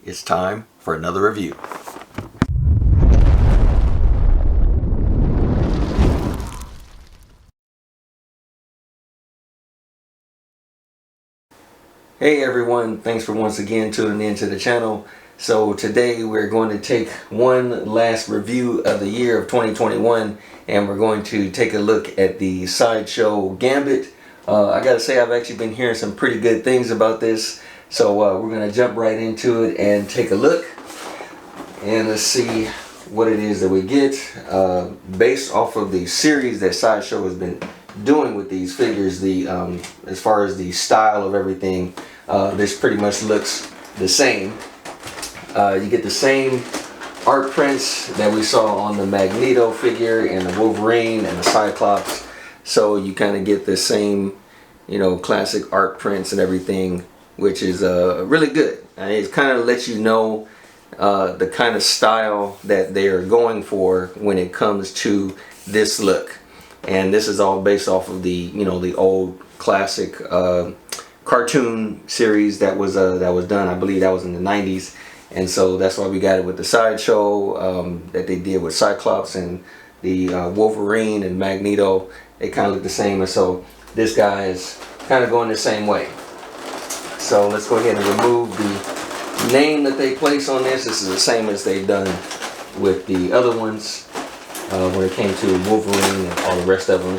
it's time for another review. Hey everyone, thanks for once again tuning in to the channel. So today we're going to take one last review of the year of 2021, and we're going to take a look at the Sideshow Gambit. I gotta say, I've actually been hearing some pretty good things about this, so we're gonna jump right into it and take a look, and let's see what it is that we get based off of the series that Sideshow has been doing with these figures. The as far as the style of everything, this pretty much looks the same. You get the same art prints that we saw on the Magneto figure and the Wolverine and the Cyclops, so you kind of get the same, you know, classic art prints and everything, which is really good. And it kind of lets you know the kind of style that they are going for when it comes to this look. And this is all based off of the, you know, the old classic cartoon series that was done. I believe that was in the 90s, and so that's why we got it with the Sideshow that they did with Cyclops and the Wolverine and Magneto. They kind of look the same, and so this guy is kind of going the same way. So let's go ahead and remove the name that they place on this. This is the same as they've done with the other ones. When it came to Wolverine and all the rest of them.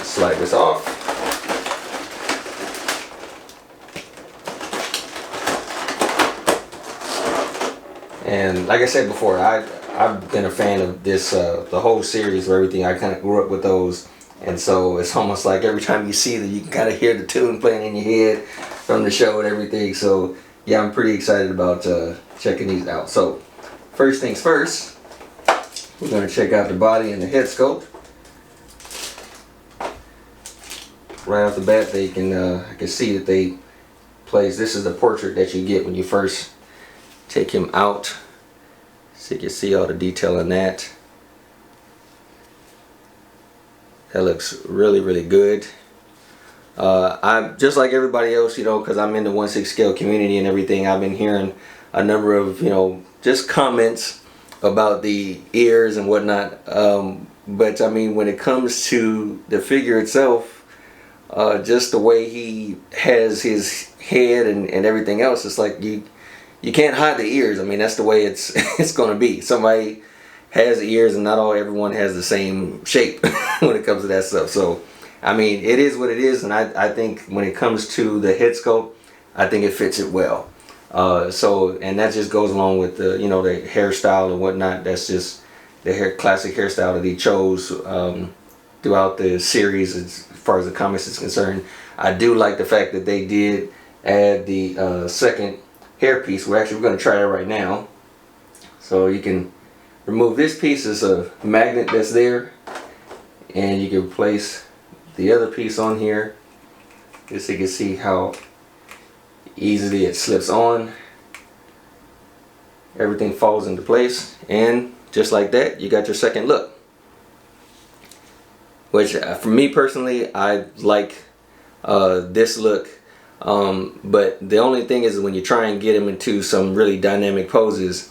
Slide this off. And like I said before, I've been a fan of this, the whole series of everything. I kind of grew up with those, and so it's almost like every time you see them, you can kind of hear the tune playing in your head from the show and everything. So yeah, I'm pretty excited about checking these out. So first things first, we're going to check out the body and the head sculpt. Right off the bat, they can I can see that they place. This is the portrait that you get when you first take him out, so you can see all the detail in that. That looks really, really good. I'm just like everybody else, you know, because I'm in the 1/6 scale community and everything. I've been hearing a number of, you know, just comments about the ears and whatnot, but I mean, when it comes to the figure itself, just the way he has his head and everything else, it's like you can't hide the ears. I mean, that's the way it's it's gonna be. Somebody has ears, and not everyone has the same shape when it comes to that stuff. So I mean, it is what it is, and I think when it comes to the head sculpt, I think it fits it well. So, and that just goes along with the, you know, the hairstyle and whatnot. That's just the classic hairstyle that he chose throughout the series as far as the comics is concerned. I do like the fact that they did add the second hairpiece. We're going to try it right now. So you can remove this piece. It's a magnet that's there, and you can place the other piece on here just so you can see how easily it slips on. Everything falls into place, and just like that, you got your second look. Which for me personally, I like this look, but the only thing is when you try and get him into some really dynamic poses,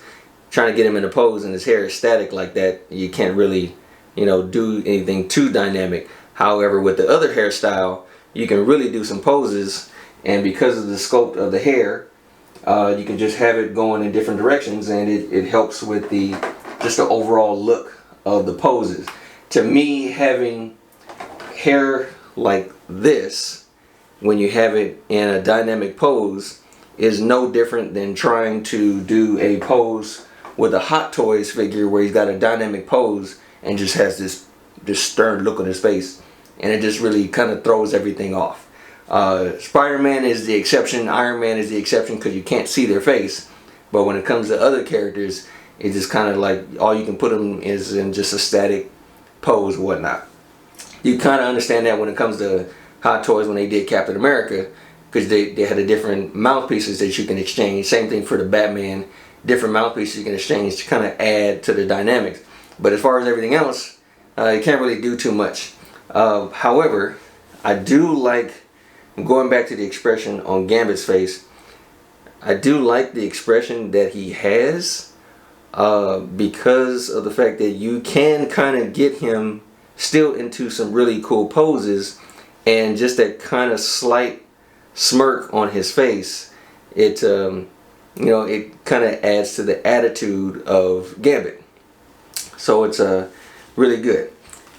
trying to get him in a pose and his hair is static like that, you can't really, you know, do anything too dynamic. However, with the other hairstyle, you can really do some poses. And because of the sculpt of the hair, you can just have it going in different directions, and it helps with just the overall look of the poses. To me, having hair like this, when you have it in a dynamic pose, is no different than trying to do a pose with a Hot Toys figure where he's got a dynamic pose and just has this stern look on his face, and it just really kind of throws everything off. Spider-Man is the exception, Iron Man is the exception because you can't see their face, but when it comes to other characters, it's just kind of like all you can put them is in just a static pose or whatnot. You kind of understand that when it comes to Hot Toys when they did Captain America, because they had a different mouthpieces that you can exchange. Same thing for the Batman, different mouthpieces you can exchange to kind of add to the dynamics. But as far as everything else, you can't really do too much. However, I do like, going back to the expression on Gambit's face, I do like the expression that he has, because of the fact that you can kind of get him still into some really cool poses, and just that kind of slight smirk on his face, it it kind of adds to the attitude of Gambit. So it's really good.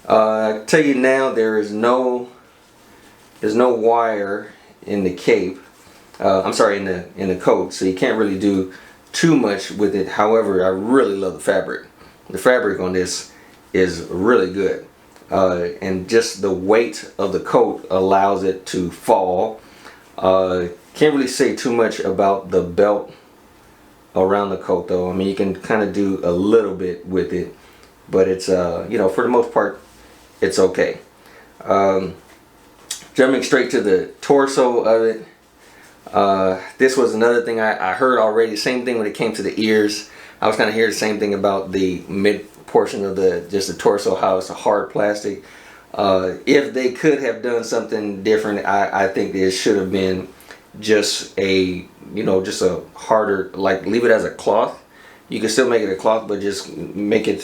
I tell you now, there's no wire in the cape. I'm sorry, in the coat, so you can't really do too much with it. However, I really love the fabric. The fabric on this is really good, and just the weight of the coat allows it to fall. Can't really say too much about the belt around the coat though. I mean, you can kind of do a little bit with it, but it's for the most part it's okay. Jumping straight to the torso of it, this was another thing I heard already. Same thing when it came to the ears. I was kind of hearing the same thing about the mid portion of just the torso, how it's a hard plastic. If they could have done something different, I think it should have been just a harder, like leave it as a cloth. You can still make it a cloth, but just make it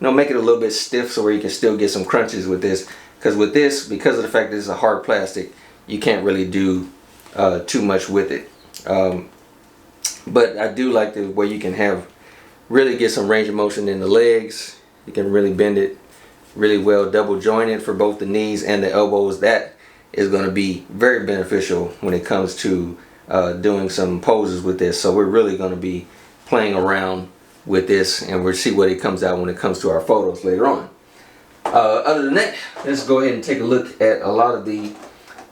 make it a little bit stiff, so where you can still get some crunches with this. Because with this, because of the fact that it's a hard plastic, you can't really do too much with it. But I do like the way you can really get some range of motion in the legs. You can really bend it really well, double jointed for both the knees and the elbows. That is going to be very beneficial when it comes to doing some poses with this. So we're really going to be playing around with this, and we'll see what it comes out when it comes to our photos later on. Other than that, let's go ahead and take a look at a lot of the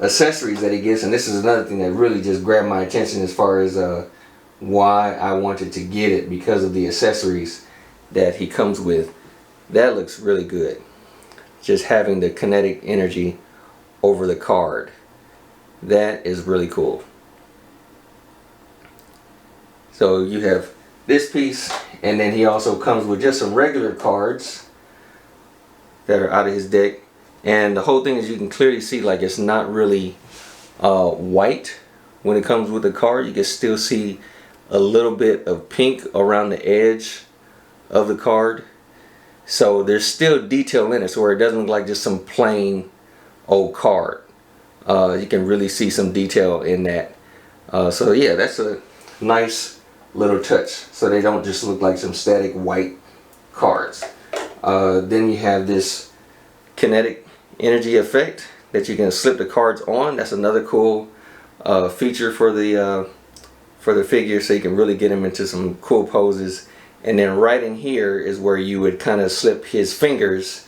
accessories that he gets. And this is another thing that really just grabbed my attention as far as why I wanted to get it, because of the accessories that he comes with. That looks really good. Just having the kinetic energy over the card, that is really cool. So you have this piece, and then he also comes with just some regular cards that are out of his deck. And the whole thing is, you can clearly see like it's not really white when it comes with the card. You can still see a little bit of pink around the edge of the card. So there's still detail in it, so where it doesn't look like just some plain old card. You can really see some detail in that. So yeah, that's a nice little touch, so they don't just look like some static white cards. Then you have this kinetic energy effect that you can slip the cards on. That's another cool feature for the figure, so you can really get him into some cool poses. And then right in here is where you would kind of slip his fingers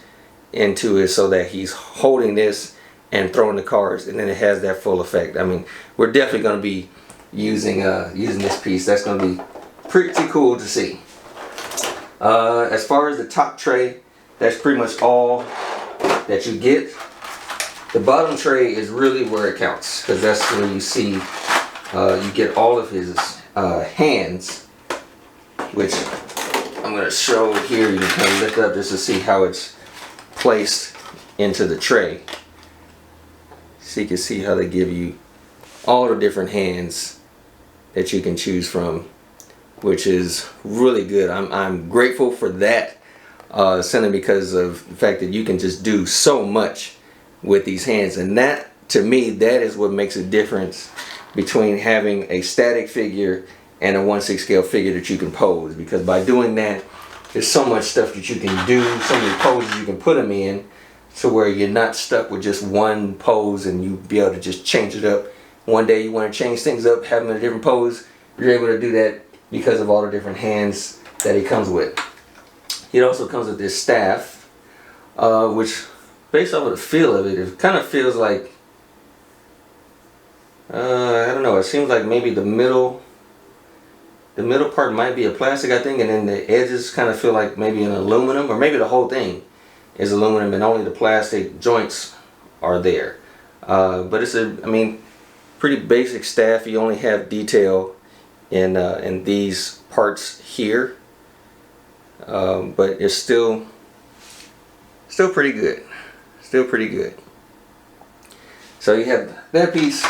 into it, so that he's holding this and throwing the cards, and then it has that full effect. I mean, we're definitely going to be using this piece. That's going to be pretty cool to see. As far as the top tray, that's pretty much all that you get. The bottom tray is really where it counts, because that's where you see you get all of his hands, which I'm going to show here. You can kind of lift up just to see how it's placed into the tray. So you can see how they give you all the different hands that you can choose from, which is really good. I'm grateful for that, simply because of the fact that you can just do so much with these hands. And that, to me, that is what makes a difference between having a static figure and a 1/6 scale figure that you can pose. Because by doing that, there's so much stuff that you can do, so many poses you can put them in, to where you're not stuck with just one pose, and you be able to just change it up. One day you want to change things up, have them in a different pose, you're able to do that because of all the different hands that it comes with. It also comes with this staff, which, based off of the feel of it, it kind of feels like, I don't know, it seems like maybe the middle part might be a plastic, I think, and then the edges kind of feel like maybe an aluminum, or maybe the whole thing is aluminum and only the plastic joints are there. But it's pretty basic staff. You only have detail in these parts here, but it's still pretty good. Still pretty good. So you have that piece,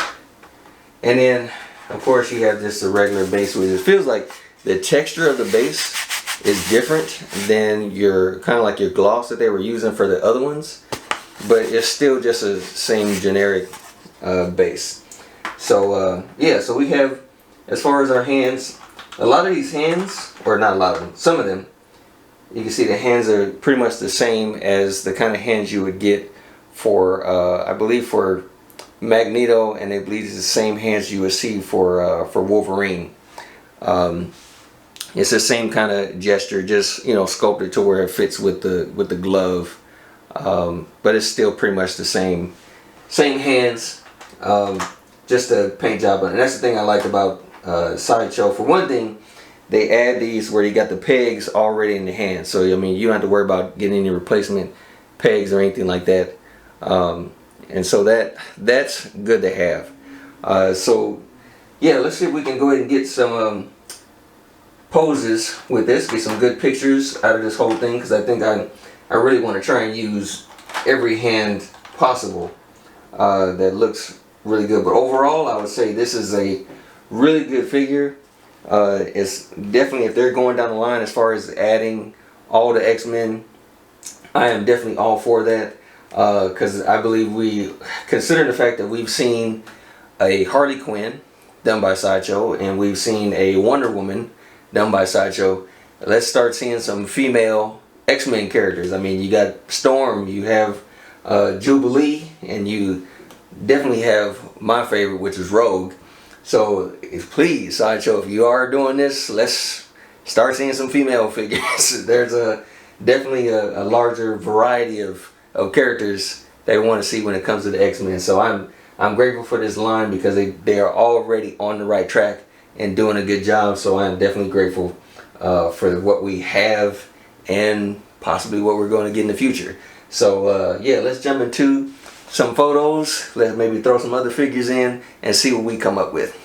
and then of course, you have just a regular base, which it feels like the texture of the base is different than your kind of like your gloss that they were using for the other ones, but it's still just a same generic base. So yeah, so we have, as far as our hands, a lot of these hands, or not a lot of them, some of them, you can see the hands are pretty much the same as the kind of hands you would get for I believe for Magneto, and I believe it's the same hands you would see for Wolverine. It's the same kind of gesture, just, you know, sculpted to where it fits with the glove, but it's still pretty much the same hands, just a paint job on it. And that's the thing I like about Sideshow. For one thing, they add these where you got the pegs already in the hand, so I mean you don't have to worry about getting any replacement pegs or anything like that, and so that's good to have. So yeah, let's see if we can go ahead and get some poses with this, get some good pictures out of this whole thing, because I think I really want to try and use every hand possible that looks really good. But overall, I would say this is a really good figure. It's definitely, if they're going down the line as far as adding all the X-Men, I am definitely all for that, because I believe considering the fact that we've seen a Harley Quinn done by Sideshow and we've seen a Wonder Woman done by Sideshow, let's start seeing some female X-Men characters. I mean, you got Storm, you have Jubilee, and you definitely have my favorite, which is Rogue. So please, Sideshow, if you are doing this, let's start seeing some female figures. There's definitely a larger variety of characters they want to see when it comes to the X-Men. So I'm grateful for this line, because they are already on the right track and doing a good job. So I'm definitely grateful for what we have and possibly what we're going to get in the future. So yeah, let's jump into some photos. Let's maybe throw some other figures in and see what we come up with.